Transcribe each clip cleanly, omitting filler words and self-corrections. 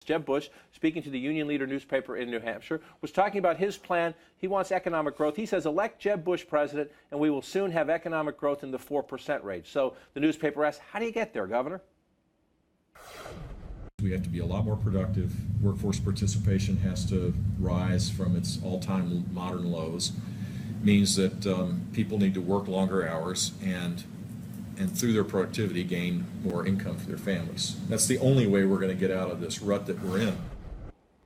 Jeb Bush, speaking to the Union Leader newspaper in New Hampshire, was talking about his plan. He wants economic growth. He says, elect Jeb Bush president, and we will soon have economic growth in the 4% range. So the newspaper asks, how do you get there, Governor? We have to be a lot more productive. Workforce participation has to rise from its all-time modern lows. Means that people need to work longer hours and through their productivity gain more income for their families. That's the only way we're going to get out of this rut that we're in.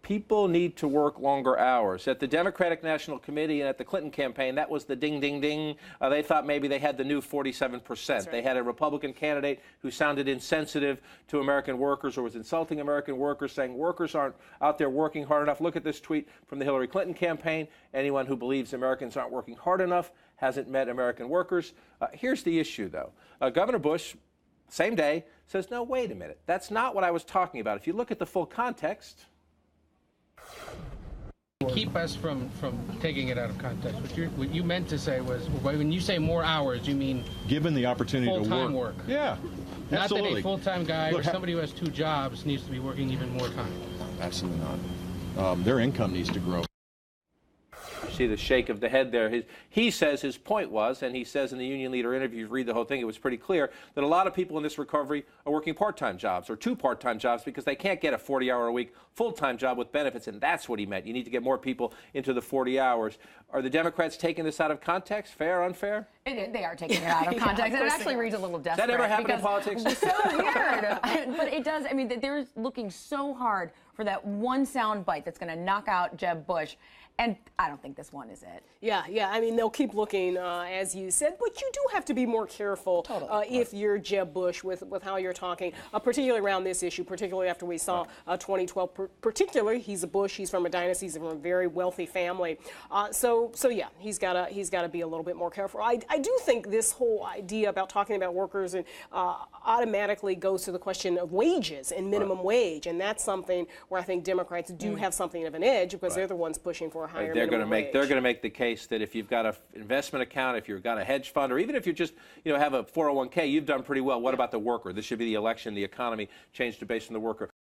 People need to work longer hours. At the Democratic National Committee and at the Clinton campaign, that was the ding, ding, ding. They thought maybe they had the new 47%. Right. They had a Republican candidate who sounded insensitive to American workers or was insulting American workers, saying workers aren't out there working hard enough. Look at this tweet from the Hillary Clinton campaign. Anyone who believes Americans aren't working hard enough hasn't met American workers. Here's the issue, though. Governor Bush, same day, says, no, wait a minute. That's not what I was talking about. If you look at the full context. Keep us from taking it out of context. What you meant to say was, when you say more hours, you mean given the opportunity to full-time work. Yeah, not absolutely. That a full-time guy or somebody who has 2 jobs needs to be working even more time. Absolutely not. Their income needs to grow. See the shake of the head there. He says his point was, and he says in the Union Leader interview, if you read the whole thing, it was pretty clear, that a lot of people in this recovery are working part-time jobs or 2 part-time jobs because they can't get a 40-hour-a-week full-time job with benefits, and that's what he meant. You need to get more people into the 40 hours. Are the Democrats taking this out of context? Fair, unfair? They are taking it out of context. It actually reads a little desperate. Does that ever happen in politics? It's so weird. But it does. I mean, they're looking so hard for that one sound bite that's going to knock out Jeb Bush. And I don't think this one is it. Yeah. I mean, they'll keep looking, as you said, but you do have to be more careful if you're Jeb Bush with how you're talking, particularly around this issue, particularly after we saw 2012. Particularly, he's a Bush. He's from a dynasty. He's from a very wealthy family. So yeah, he's got to be a little bit more careful. I do think this whole idea about talking about workers and automatically goes to the question of wages and minimum wage, and that's something where I think Democrats do have something of an edge because they're the ones pushing for a higher minimum wage. They're going to make the case that if you've got an investment account, if you've got a hedge fund, or even if you just have a 401k, you've done pretty well. What about the worker? This should be the election, the economy changed to based on the worker.